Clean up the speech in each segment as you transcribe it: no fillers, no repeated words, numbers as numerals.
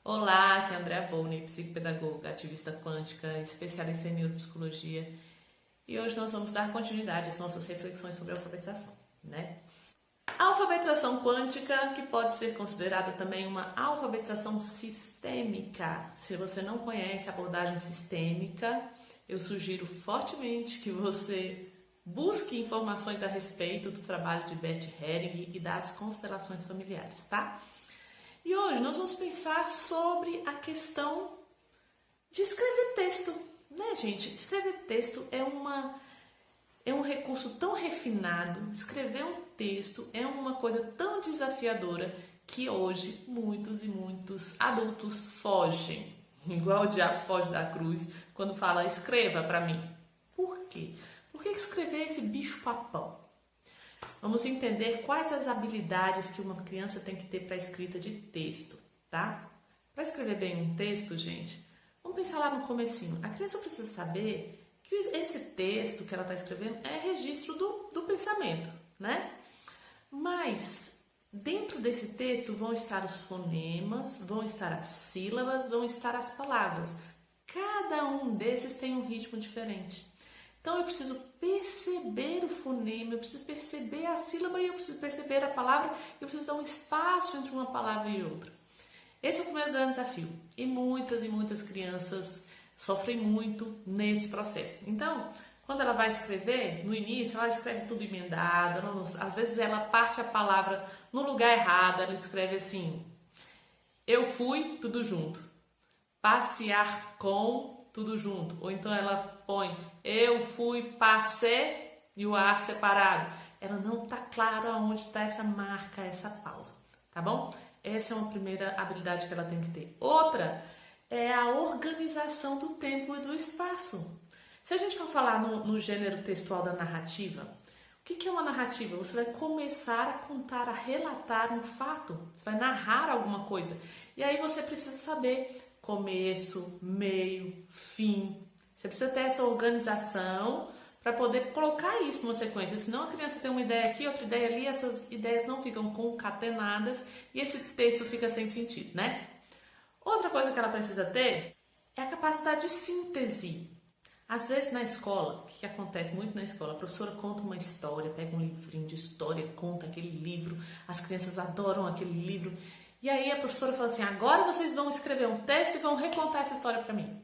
Olá, aqui é a Andrea Boni, psicopedagoga, ativista quântica, especialista em neuropsicologia. E hoje nós vamos dar continuidade às nossas reflexões sobre a alfabetização, né? A alfabetização quântica, que pode ser considerada também uma alfabetização sistêmica. Se você não conhece a abordagem sistêmica, eu sugiro fortemente que você busque informações a respeito do trabalho de Bert Helling e das constelações familiares, tá? E hoje nós vamos pensar sobre a questão de escrever texto, né, gente? Escrever texto é um recurso tão refinado, escrever um texto é uma coisa tão desafiadora que hoje muitos e muitos adultos fogem, igual o diabo foge da cruz quando fala escreva para mim. Por quê? Por que escrever esse bicho-papão? Vamos entender quais as habilidades que uma criança tem que ter para a escrita de texto, tá? Para escrever bem um texto, gente, vamos pensar lá no comecinho. A criança precisa saber que esse texto que ela está escrevendo é registro do pensamento, né? Mas dentro desse texto vão estar os fonemas, vão estar as sílabas, vão estar as palavras. Cada um desses tem um ritmo diferente. Então eu preciso perceber o fonema, eu preciso perceber a sílaba e eu preciso perceber a palavra, eu preciso dar um espaço entre uma palavra e outra. Esse é o primeiro grande desafio e muitas crianças sofrem muito nesse processo. Então, quando ela vai escrever, no início ela escreve tudo emendado, às vezes ela parte a palavra no lugar errado, ela escreve assim, eu fui, tudo junto, passear com, tudo junto. Ou então ela põe eu fui, passei e o ar separado. Ela não está claro aonde está essa marca, essa pausa, tá bom? Essa é uma primeira habilidade que ela tem que ter. Outra é a organização do tempo e do espaço. Se a gente for falar no gênero textual da narrativa, o que é uma narrativa? Você vai começar a contar, a relatar um fato. Você vai narrar alguma coisa. E aí você precisa saber começo, meio, fim. Você precisa ter essa organização para poder colocar isso numa sequência. Senão a criança tem uma ideia aqui, outra ideia ali, essas ideias não ficam concatenadas e esse texto fica sem sentido, né? Outra coisa que ela precisa ter é a capacidade de síntese. Às vezes na escola, o que acontece muito na escola? A professora conta uma história, pega um livrinho de história, conta aquele livro, as crianças adoram aquele livro. E aí a professora fala assim, agora vocês vão escrever um texto e vão recontar essa história para mim.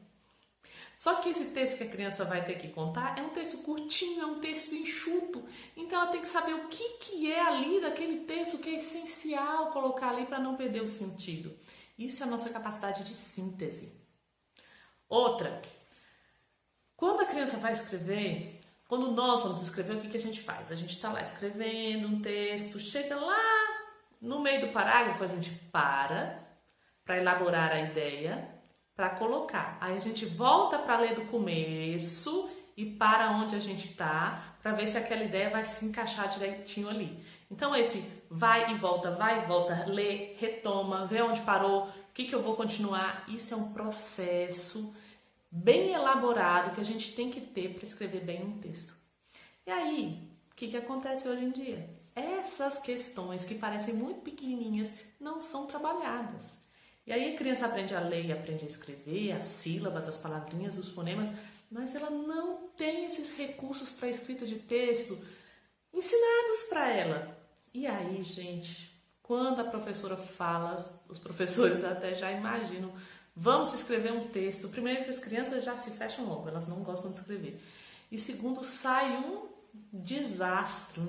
Só que esse texto que a criança vai ter que contar é um texto curtinho, é um texto enxuto. Então ela tem que saber o que é ali daquele texto que é essencial colocar ali para não perder o sentido. Isso é a nossa capacidade de síntese. Outra, quando a criança vai escrever, quando nós vamos escrever, o que a gente faz? A gente está lá escrevendo um texto, chega lá no meio do parágrafo, a gente para elaborar a ideia, para colocar. Aí a gente volta para ler do começo e para onde a gente está, para ver se aquela ideia vai se encaixar direitinho ali. Então esse vai e volta, lê, retoma, vê onde parou, o que eu vou continuar. Isso é um processo bem elaborado que a gente tem que ter para escrever bem um texto. E aí, o que acontece hoje em dia? Essas questões que parecem muito pequenininhas não são trabalhadas. E aí a criança aprende a ler e aprende a escrever, as sílabas, as palavrinhas, os fonemas, mas ela não tem esses recursos para escrita de texto ensinados para ela. E aí, gente, quando a professora fala, os professores até já imaginam, vamos escrever um texto. Primeiro que as crianças já se fecham logo, elas não gostam de escrever. E segundo, sai um desastre.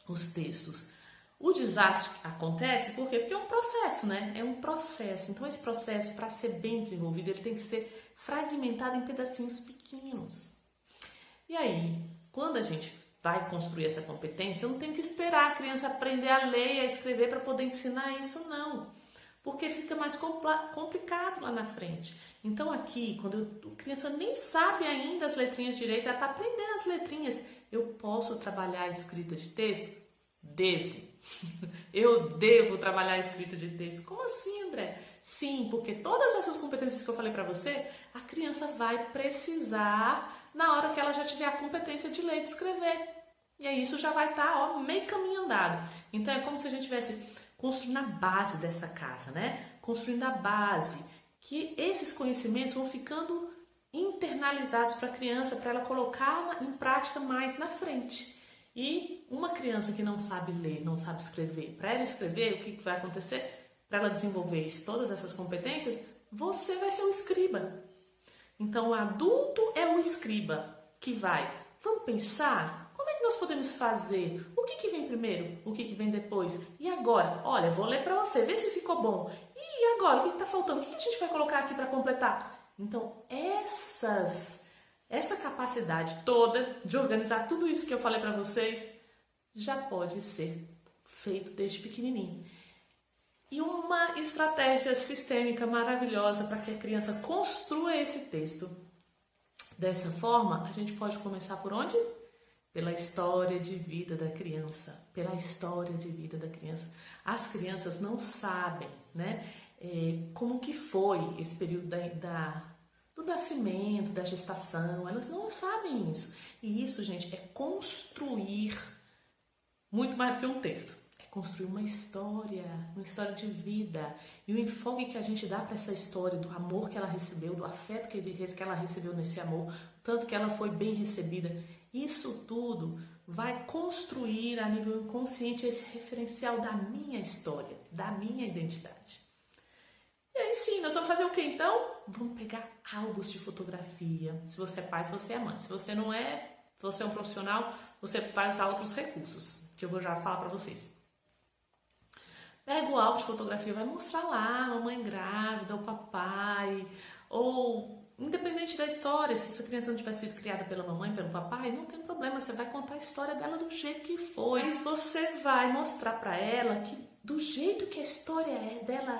Os textos. O desastre acontece por quê? Porque é um processo, né? É um processo. Então, esse processo, para ser bem desenvolvido, ele tem que ser fragmentado em pedacinhos pequenos. E aí, quando a gente vai construir essa competência, eu não tenho que esperar a criança aprender a ler e a escrever para poder ensinar isso, não. Porque fica mais complicado lá na frente. Então, aqui, quando a criança nem sabe ainda as letrinhas direito, ela está aprendendo as letrinhas, eu posso trabalhar a escrita de texto? Devo. Eu devo trabalhar a escrita de texto. Como assim, André? Sim, porque todas essas competências que eu falei para você, a criança vai precisar na hora que ela já tiver a competência de ler e de escrever. E aí isso já vai estar, meio caminho andado. Então é como se a gente tivesse construindo a base dessa casa, né? Construindo a base, que esses conhecimentos vão ficando internalizados para a criança, para ela colocá-la em prática mais na frente. E uma criança que não sabe ler, não sabe escrever, para ela escrever, o que vai acontecer? Para ela desenvolver todas essas competências, você vai ser o escriba. Então, o adulto é o escriba que vai. Vamos pensar? Como é que nós podemos fazer? O que vem primeiro? O que vem depois? E agora? Olha, vou ler para você, vê se ficou bom. E agora? O que está faltando? O que a gente vai colocar aqui para completar? Então, essa capacidade toda de organizar tudo isso que eu falei para vocês já pode ser feito desde pequenininho. E uma estratégia sistêmica maravilhosa para que a criança construa esse texto. Dessa forma, a gente pode começar por onde? Pela história de vida da criança. Pela história de vida da criança. As crianças não sabem, né, como que foi esse período do nascimento, da gestação. Elas não sabem isso. E isso, gente, é construir muito mais do que um texto. Construir uma história de vida. E o enfoque que a gente dá para essa história, do amor que ela recebeu, do afeto que ela recebeu nesse amor, tanto que ela foi bem recebida, isso tudo vai construir a nível inconsciente esse referencial da minha história, da minha identidade. E aí sim, nós vamos fazer o que então? Vamos pegar álbuns de fotografia. Se você é pai, se você é mãe. Se você não é, se você é um profissional, você vai usar outros recursos, que eu vou já falar para vocês. Pega o álbum de fotografia, vai mostrar lá a mamãe grávida, o papai, ou independente da história, se essa criança não tiver sido criada pela mamãe, pelo papai, não tem problema, você vai contar a história dela do jeito que foi. Mas você vai mostrar para ela que do jeito que a história dela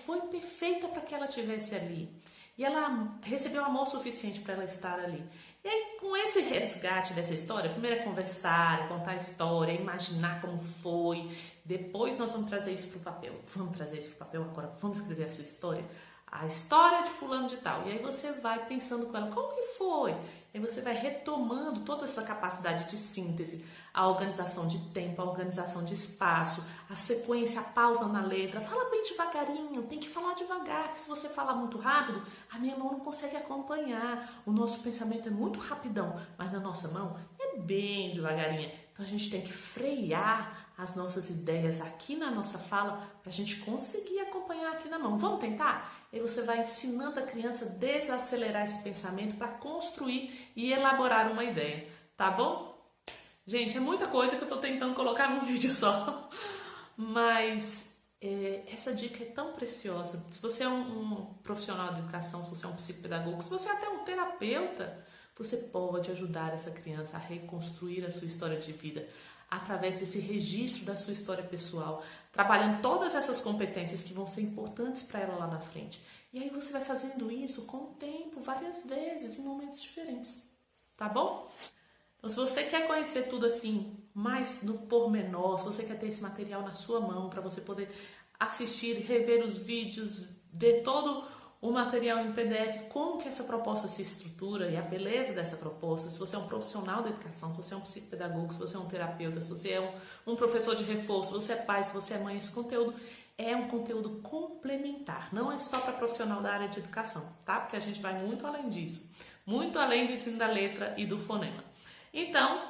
foi perfeita para que ela estivesse ali. E ela recebeu amor suficiente para ela estar ali. E aí, com esse resgate dessa história, primeiro é conversar, é contar a história, é imaginar como foi. Depois nós vamos trazer isso para o papel. Vamos trazer isso para o papel agora, vamos escrever a sua história. A história de fulano de tal. E aí você vai pensando com ela, como que foi? E aí você vai retomando toda essa capacidade de síntese, a organização de tempo, a organização de espaço, a sequência, a pausa na letra. Fala bem devagarinho, tem que falar devagar, que se você falar muito rápido, a minha mão não consegue acompanhar. O nosso pensamento é muito rapidão, mas na nossa mão é bem devagarinha. Então a gente tem que frear as nossas ideias aqui na nossa fala para a gente conseguir acompanhar aqui na mão. Vamos tentar? E você vai ensinando a criança a desacelerar esse pensamento para construir e elaborar uma ideia, tá bom? Gente, é muita coisa que eu estou tentando colocar num vídeo só, mas essa dica é tão preciosa. Se você é um profissional de educação, se você é um psicopedagogo, se você é até um terapeuta, você pode ajudar essa criança a reconstruir a sua história de vida através desse registro da sua história pessoal, trabalhando todas essas competências que vão ser importantes para ela lá na frente. E aí você vai fazendo isso com o tempo, várias vezes, em momentos diferentes, tá bom? Então, se você quer conhecer tudo assim, mais no pormenor, se você quer ter esse material na sua mão, para você poder assistir, rever os vídeos, ver todo o material em PDF, como que essa proposta se estrutura e a beleza dessa proposta, se você é um profissional da educação, se você é um psicopedagogo, se você é um terapeuta, se você é um professor de reforço, se você é pai, se você é mãe, esse conteúdo é um conteúdo complementar, não é só para profissional da área de educação, tá? Porque a gente vai muito além disso, muito além do ensino da letra e do fonema. Então,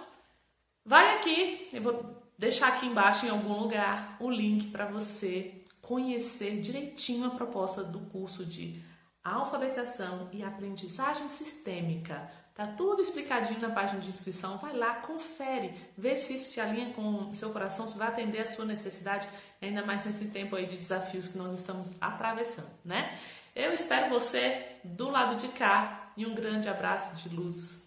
vai aqui, eu vou deixar aqui embaixo em algum lugar o link para você conhecer direitinho a proposta do curso de alfabetização e aprendizagem sistêmica. Tá tudo explicadinho na página de inscrição. Vai lá, confere, vê se isso se alinha com o seu coração, se vai atender a sua necessidade, ainda mais nesse tempo aí de desafios que nós estamos atravessando, né? Eu espero você do lado de cá e um grande abraço de luz.